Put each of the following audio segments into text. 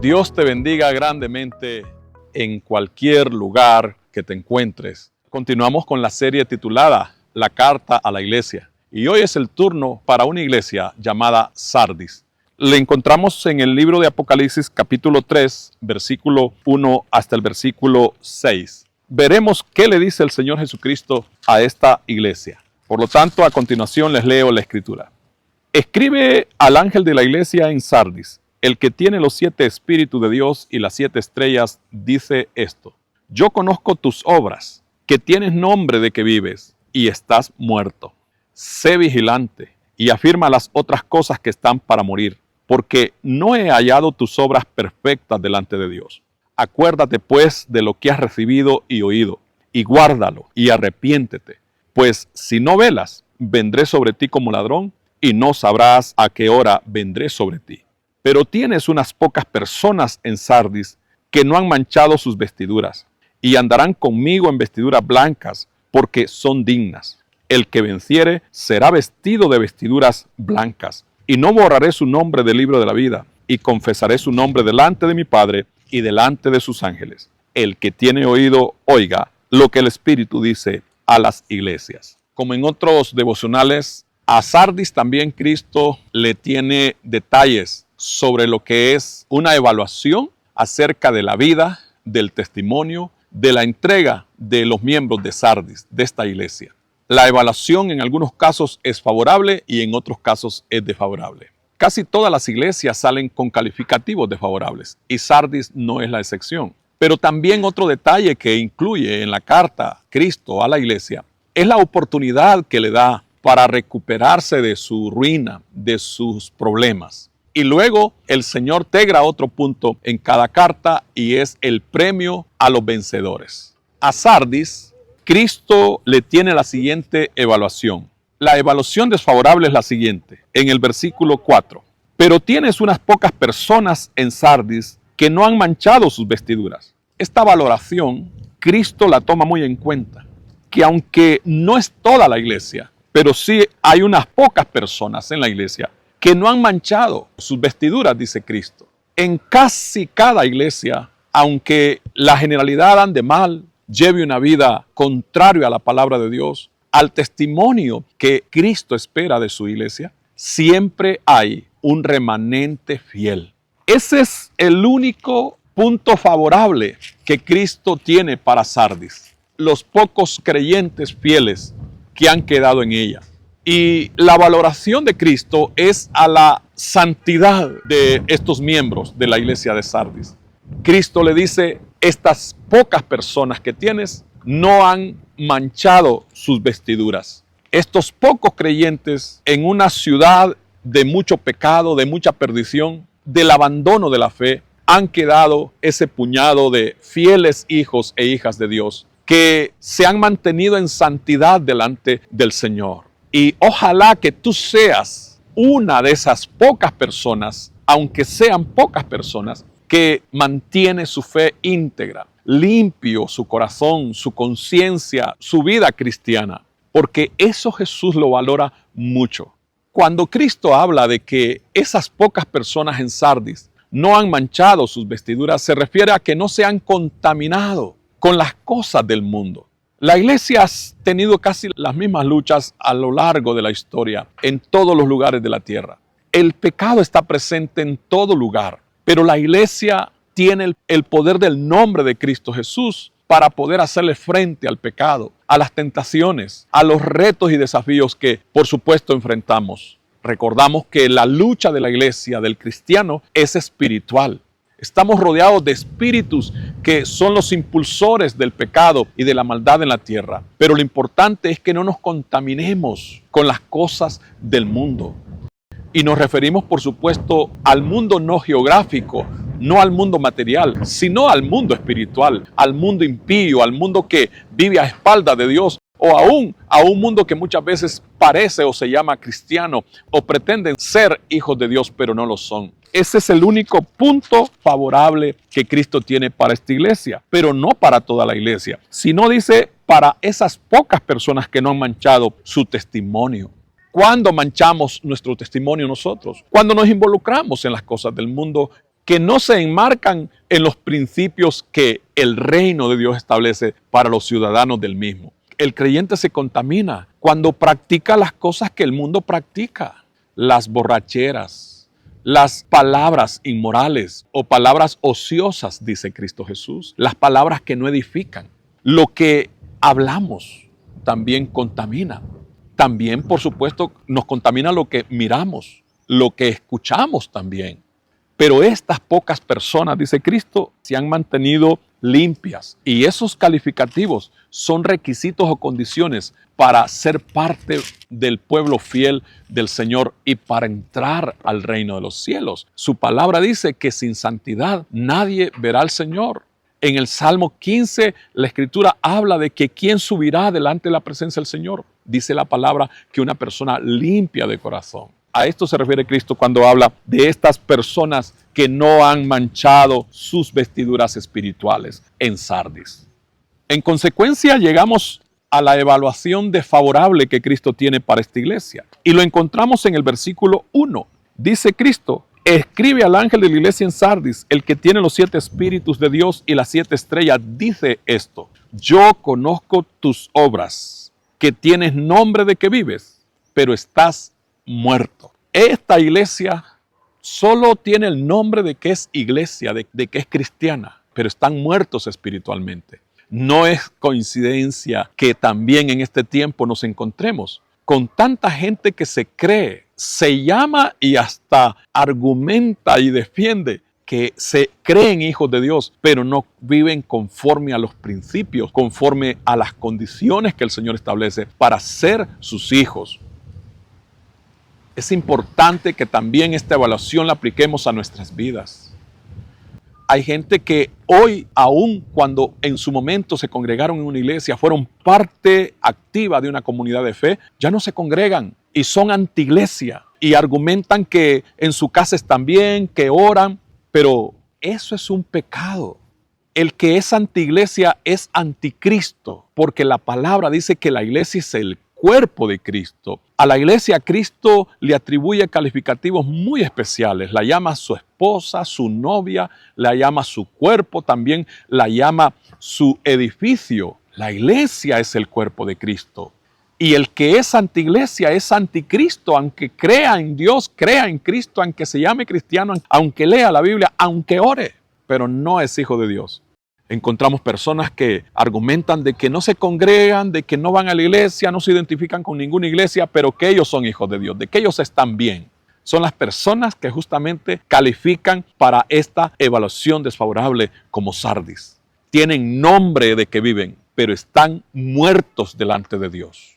Dios te bendiga grandemente en cualquier lugar que te encuentres. Continuamos con la serie titulada La Carta a la Iglesia. Y hoy es el turno para una iglesia llamada Sardis. Le encontramos en el libro de Apocalipsis capítulo 3, versículo 1 hasta el versículo 6. Veremos qué le dice el Señor Jesucristo a esta iglesia. Por lo tanto, a continuación les leo la escritura. Escribe al ángel de la iglesia en Sardis, el que tiene los 7 espíritus de Dios y las 7 estrellas, dice esto: Yo conozco tus obras, que tienes nombre de que vives y estás muerto. Sé vigilante y afirma las otras cosas que están para morir, porque no he hallado tus obras perfectas delante de Dios. Acuérdate pues de lo que has recibido y oído, y guárdalo y arrepiéntete, pues si no velas, vendré sobre ti como ladrón, y no sabrás a qué hora vendré sobre ti. Pero tienes unas pocas personas en Sardis que no han manchado sus vestiduras, y andarán conmigo en vestiduras blancas, porque son dignas. El que venciere será vestido de vestiduras blancas, y no borraré su nombre del libro de la vida, y confesaré su nombre delante de mi Padre y delante de sus ángeles. El que tiene oído, oiga lo que el Espíritu dice a las iglesias. Como en otros devocionales, a Sardis también Cristo le tiene detalles sobre lo que es una evaluación acerca de la vida, del testimonio, de la entrega de los miembros de Sardis, de esta iglesia. La evaluación en algunos casos es favorable y en otros casos es desfavorable. Casi todas las iglesias salen con calificativos desfavorables y Sardis no es la excepción. Pero también otro detalle que incluye en la carta Cristo a la iglesia es la oportunidad que le da para recuperarse de su ruina, de sus problemas. Y luego el Señor integra otro punto en cada carta y es el premio a los vencedores. A Sardis, Cristo le tiene la siguiente evaluación. La evaluación desfavorable es la siguiente, en el versículo 4. Pero tienes unas pocas personas en Sardis que no han manchado sus vestiduras. Esta valoración, Cristo la toma muy en cuenta, que aunque no es toda la iglesia, pero sí hay unas pocas personas en la iglesia que no han manchado sus vestiduras, dice Cristo. En casi cada iglesia, aunque la generalidad ande mal, lleve una vida contraria a la palabra de Dios, al testimonio que Cristo espera de su iglesia, siempre hay un remanente fiel. Ese es el único punto favorable que Cristo tiene para Sardis. Los pocos creyentes fieles que han quedado en ella. Y la valoración de Cristo es a la santidad de estos miembros de la iglesia de Sardis. Cristo le dice, estas pocas personas que tienes no han manchado sus vestiduras. Estos pocos creyentes en una ciudad de mucho pecado, de mucha perdición, del abandono de la fe, han quedado ese puñado de fieles hijos e hijas de Dios que se han mantenido en santidad delante del Señor. Y ojalá que tú seas una de esas pocas personas, aunque sean pocas personas, que mantiene su fe íntegra, limpio su corazón, su conciencia, su vida cristiana, porque eso Jesús lo valora mucho. Cuando Cristo habla de que esas pocas personas en Sardis no han manchado sus vestiduras, se refiere a que no se han contaminado con las cosas del mundo. La iglesia ha tenido casi las mismas luchas a lo largo de la historia, en todos los lugares de la tierra. El pecado está presente en todo lugar, pero la iglesia tiene el poder del nombre de Cristo Jesús para poder hacerle frente al pecado, a las tentaciones, a los retos y desafíos que, por supuesto, enfrentamos. Recordamos que la lucha de la iglesia, del cristiano, es espiritual. Estamos rodeados de espíritus que son los impulsores del pecado y de la maldad en la tierra. Pero lo importante es que no nos contaminemos con las cosas del mundo. Y nos referimos, por supuesto, al mundo no geográfico, no al mundo material, sino al mundo espiritual, al mundo impío, al mundo que vive a espaldas de Dios, o aún a un mundo que muchas veces parece o se llama cristiano o pretenden ser hijos de Dios, pero no lo son. Ese es el único punto favorable que Cristo tiene para esta iglesia, pero no para toda la iglesia, sino dice para esas pocas personas que no han manchado su testimonio. ¿Cuándo manchamos nuestro testimonio nosotros? Cuando nos involucramos en las cosas del mundo que no se enmarcan en los principios que el reino de Dios establece para los ciudadanos del mismo. El creyente se contamina cuando practica las cosas que el mundo practica, las borracheras, las palabras inmorales o palabras ociosas, dice Cristo Jesús, las palabras que no edifican. Lo que hablamos también contamina. También, por supuesto, nos contamina lo que miramos, lo que escuchamos también. Pero estas pocas personas, dice Cristo, se han mantenido limpias. Y esos calificativos son requisitos o condiciones para ser parte del pueblo fiel del Señor y para entrar al reino de los cielos. Su palabra dice que sin santidad nadie verá al Señor. En el Salmo 15, la Escritura habla de que ¿quién subirá delante de la presencia del Señor? Dice la palabra que una persona limpia de corazón. A esto se refiere Cristo cuando habla de estas personas que no han manchado sus vestiduras espirituales en Sardis. En consecuencia, llegamos a la evaluación desfavorable que Cristo tiene para esta iglesia. Y lo encontramos en el versículo 1. Dice Cristo: escribe al ángel de la iglesia en Sardis, el que tiene los 7 espíritus de Dios y las 7 estrellas, dice esto: yo conozco tus obras, que tienes nombre de que vives, pero estás muerto. Esta iglesia solo tiene el nombre de que es iglesia, de que es cristiana, pero están muertos espiritualmente. No es coincidencia que también en este tiempo nos encontremos con tanta gente que se cree, se llama y hasta argumenta y defiende que se creen hijos de Dios, pero no viven conforme a los principios, conforme a las condiciones que el Señor establece para ser sus hijos. Es importante que también esta evaluación la apliquemos a nuestras vidas. Hay gente que hoy, aun cuando en su momento se congregaron en una iglesia, fueron parte activa de una comunidad de fe, ya no se congregan y son antiiglesia y argumentan que en su casa están bien, que oran, pero eso es un pecado. El que es antiiglesia es anticristo, porque la palabra dice que la iglesia es el cuerpo de Cristo. A la iglesia Cristo le atribuye calificativos muy especiales. La llama su esposa, su novia, la llama su cuerpo, también la llama su edificio. La iglesia es el cuerpo de Cristo. Y el que es antiiglesia es anticristo, aunque crea en Dios, crea en Cristo, aunque se llame cristiano, aunque lea la Biblia, aunque ore, pero no es hijo de Dios. Encontramos personas que argumentan de que no se congregan, de que no van a la iglesia, no se identifican con ninguna iglesia, pero que ellos son hijos de Dios, de que ellos están bien. Son las personas que justamente califican para esta evaluación desfavorable como Sardis. Tienen nombre de que viven, pero están muertos delante de Dios.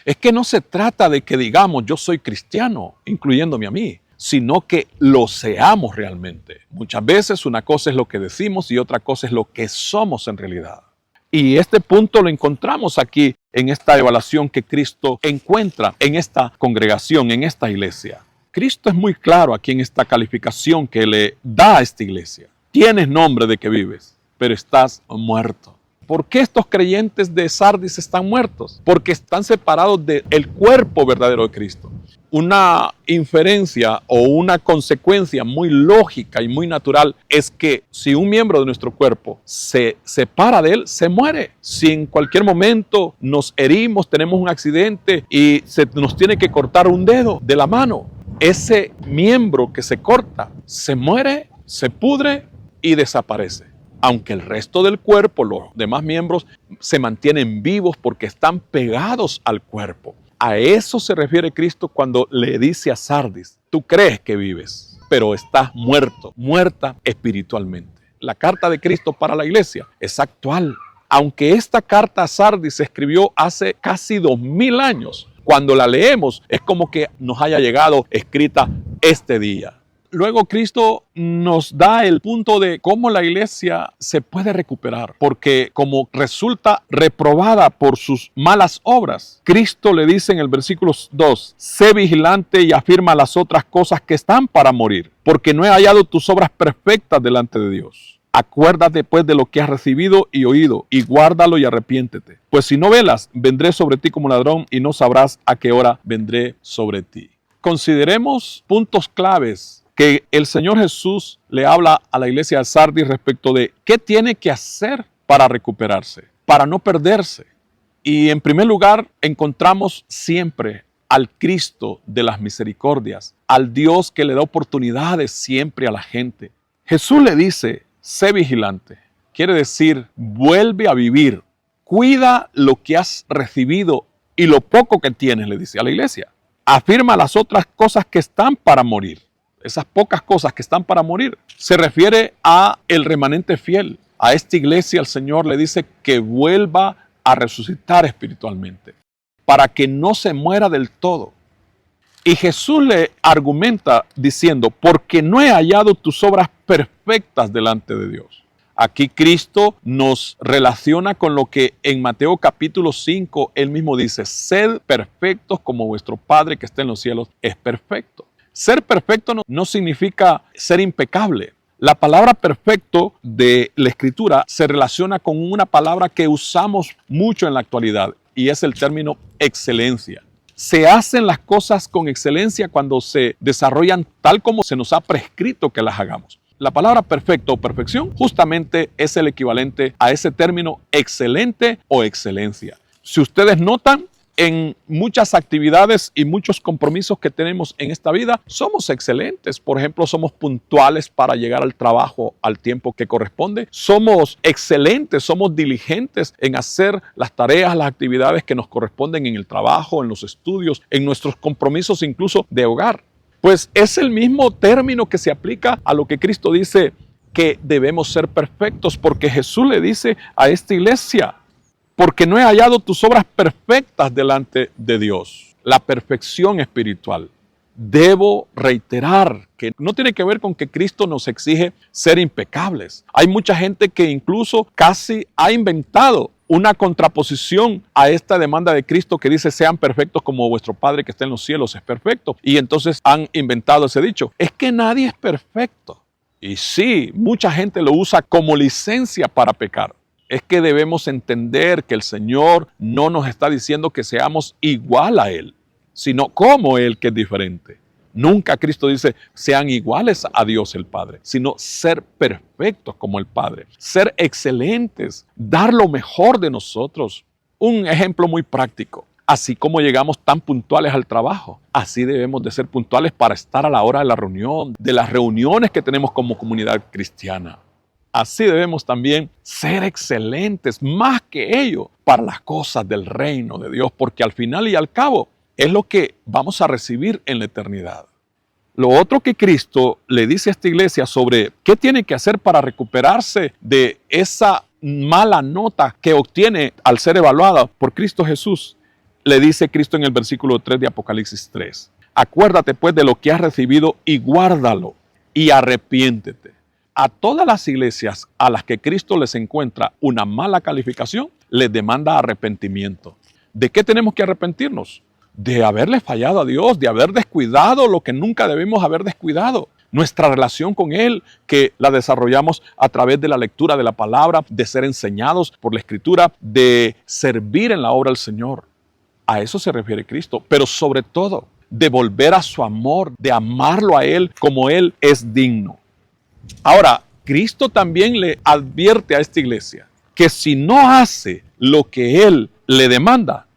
Es que no se trata de que digamos yo soy cristiano, incluyéndome a mí, sino que lo seamos realmente. Muchas veces una cosa es lo que decimos y otra cosa es lo que somos en realidad. Y este punto lo encontramos aquí en esta evaluación que Cristo encuentra en esta congregación, en esta iglesia. Cristo es muy claro aquí en esta calificación que le da a esta iglesia. Tienes nombre de que vives, pero estás muerto. ¿Por qué estos creyentes de Sardis están muertos? Porque están separados del cuerpo verdadero de Cristo. Una inferencia o una consecuencia muy lógica y muy natural es que si un miembro de nuestro cuerpo se separa de él, se muere. Si en cualquier momento nos herimos, tenemos un accidente y se nos tiene que cortar un dedo de la mano, ese miembro que se corta se muere, se pudre y desaparece. Aunque el resto del cuerpo, los demás miembros, se mantienen vivos porque están pegados al cuerpo. A eso se refiere Cristo cuando le dice a Sardis: tú crees que vives, pero estás muerto, muerta espiritualmente. La carta de Cristo para la iglesia es actual. Aunque esta carta a Sardis se escribió hace casi 2000 años, cuando la leemos es como que nos haya llegado escrita este día. Luego Cristo nos da el punto de cómo la iglesia se puede recuperar, porque como resulta reprobada por sus malas obras, Cristo le dice en el versículo 2, sé vigilante y afirma las otras cosas que están para morir, porque no he hallado tus obras perfectas delante de Dios. Acuérdate pues de lo que has recibido y oído, y guárdalo y arrepiéntete. Pues si no velas, vendré sobre ti como ladrón y no sabrás a qué hora vendré sobre ti. Consideremos puntos claves que el Señor Jesús le habla a la iglesia de Sardis respecto de qué tiene que hacer para recuperarse, para no perderse. Y en primer lugar, encontramos siempre al Cristo de las misericordias, al Dios que le da oportunidades siempre a la gente. Jesús le dice, sé vigilante. Quiere decir, vuelve a vivir. Cuida lo que has recibido y lo poco que tienes, le dice a la iglesia. Afirma las otras cosas que están para morir. Esas pocas cosas que están para morir. Se refiere a el remanente fiel. A esta iglesia el Señor le dice que vuelva a resucitar espiritualmente, para que no se muera del todo. Y Jesús le argumenta diciendo, porque no he hallado tus obras perfectas delante de Dios. Aquí Cristo nos relaciona con lo que en Mateo capítulo 5 él mismo dice, sed perfectos como vuestro Padre que está en los cielos es perfecto. Ser perfecto no significa ser impecable. La palabra perfecto de la Escritura se relaciona con una palabra que usamos mucho en la actualidad y es el término excelencia. Se hacen las cosas con excelencia cuando se desarrollan tal como se nos ha prescrito que las hagamos. La palabra perfecto o perfección justamente es el equivalente a ese término excelente o excelencia. Si ustedes notan, en muchas actividades y muchos compromisos que tenemos en esta vida, somos excelentes. Por ejemplo, somos puntuales para llegar al trabajo al tiempo que corresponde. Somos excelentes, somos diligentes en hacer las tareas, las actividades que nos corresponden en el trabajo, en los estudios, en nuestros compromisos incluso de hogar. Pues es el mismo término que se aplica a lo que Cristo dice que debemos ser perfectos, porque Jesús le dice a esta iglesia, porque no he hallado tus obras perfectas delante de Dios. La perfección espiritual. Debo reiterar que no tiene que ver con que Cristo nos exige ser impecables. Hay mucha gente que incluso casi ha inventado una contraposición a esta demanda de Cristo que dice sean perfectos como vuestro Padre que está en los cielos es perfecto. Y entonces han inventado ese dicho. Es que nadie es perfecto. Y sí, mucha gente lo usa como licencia para pecar. Es que debemos entender que el Señor no nos está diciendo que seamos igual a Él, sino como Él que es diferente. Nunca Cristo dice sean iguales a Dios el Padre, sino ser perfectos como el Padre, ser excelentes, dar lo mejor de nosotros. Un ejemplo muy práctico. Así como llegamos tan puntuales al trabajo, así debemos de ser puntuales para estar a la hora de la reunión, de las reuniones que tenemos como comunidad cristiana. Así debemos también ser excelentes, más que ello, para las cosas del reino de Dios, porque al final y al cabo es lo que vamos a recibir en la eternidad. Lo otro que Cristo le dice a esta iglesia sobre qué tiene que hacer para recuperarse de esa mala nota que obtiene al ser evaluada por Cristo Jesús, le dice Cristo en el versículo 3 de Apocalipsis 3. Acuérdate pues de lo que has recibido y guárdalo y arrepiéntete. A todas las iglesias a las que Cristo les encuentra una mala calificación, les demanda arrepentimiento. ¿De qué tenemos que arrepentirnos? De haberle fallado a Dios, de haber descuidado lo que nunca debemos haber descuidado. Nuestra relación con Él, que la desarrollamos a través de la lectura de la palabra, de ser enseñados por la Escritura, de servir en la obra del Señor. A eso se refiere Cristo, pero sobre todo, de volver a su amor, de amarlo a Él como Él es digno. Ahora, Cristo también le advierte a esta iglesia que si no hace lo que Él le demanda,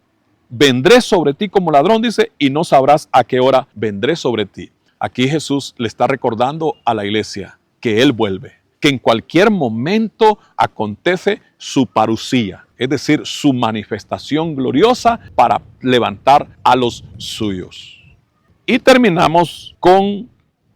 vendré sobre ti como ladrón, dice, y no sabrás a qué hora vendré sobre ti. Aquí Jesús le está recordando a la iglesia que Él vuelve, que en cualquier momento acontece su parusía, es decir, su manifestación gloriosa para levantar a los suyos. Y terminamos con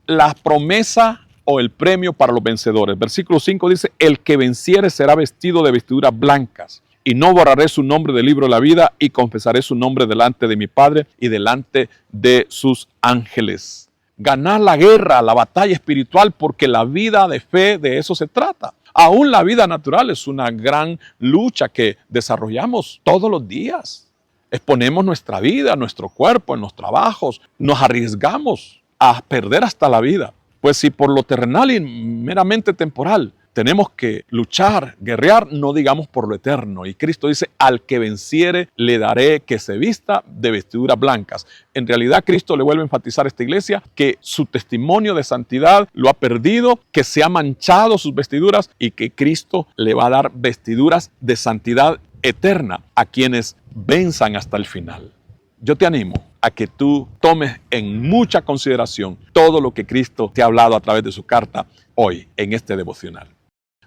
la promesa o el premio para los vencedores. Versículo 5 dice, el que venciere será vestido de vestiduras blancas, y no borraré su nombre del libro de la vida, y confesaré su nombre delante de mi Padre y delante de sus ángeles. Ganar la guerra, la batalla espiritual, porque la vida de fe de eso se trata. Aún la vida natural es una gran lucha que desarrollamos todos los días. Exponemos nuestra vida, nuestro cuerpo, en los trabajos, nos arriesgamos a perder hasta la vida. Pues si por lo terrenal y meramente temporal Tenemos que luchar, guerrear, no digamos por lo eterno. Y Cristo dice, al que venciere le daré que se vista de vestiduras blancas. En realidad Cristo le vuelve a enfatizar a esta iglesia que su testimonio de santidad lo ha perdido, que se ha manchado sus vestiduras y que Cristo le va a dar vestiduras de santidad eterna a quienes venzan hasta el final. Yo te animo a que tú tomes en mucha consideración todo lo que Cristo te ha hablado a través de su carta hoy en este devocional.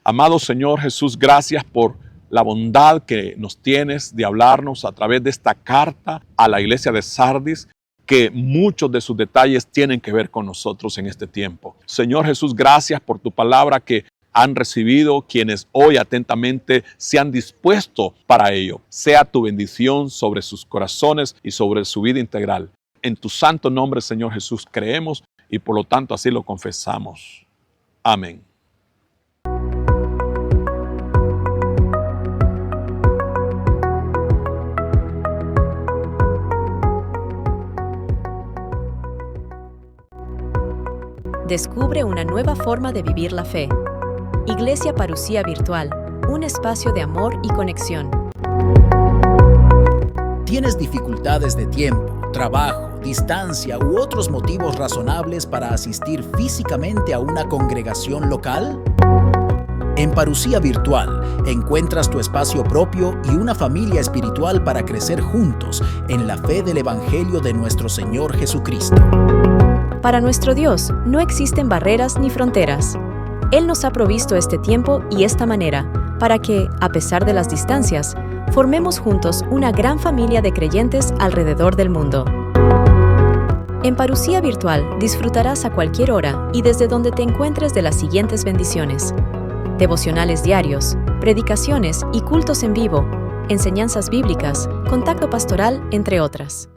Amado Señor Jesús, gracias por la bondad que nos tienes de hablarnos a través de esta carta a la iglesia de Sardis, que muchos de sus detalles tienen que ver con nosotros en este tiempo. Señor Jesús, gracias por tu palabra que han recibido quienes hoy atentamente se han dispuesto para ello. Sea tu bendición sobre sus corazones y sobre su vida integral. En tu santo nombre, Señor Jesús, creemos y por lo tanto así lo confesamos. Amén. Descubre una nueva forma de vivir la fe. Iglesia Parucía Virtual, un espacio de amor y conexión. ¿Tienes dificultades de tiempo, trabajo, distancia u otros motivos razonables para asistir físicamente a una congregación local? En Parucía Virtual encuentras tu espacio propio y una familia espiritual para crecer juntos en la fe del Evangelio de nuestro Señor Jesucristo. Para nuestro Dios no existen barreras ni fronteras. Él nos ha provisto este tiempo y esta manera para que, a pesar de las distancias, formemos juntos una gran familia de creyentes alrededor del mundo. En Parucía Virtual disfrutarás a cualquier hora y desde donde te encuentres de las siguientes bendiciones: devocionales diarios, predicaciones y cultos en vivo, enseñanzas bíblicas, contacto pastoral, entre otras.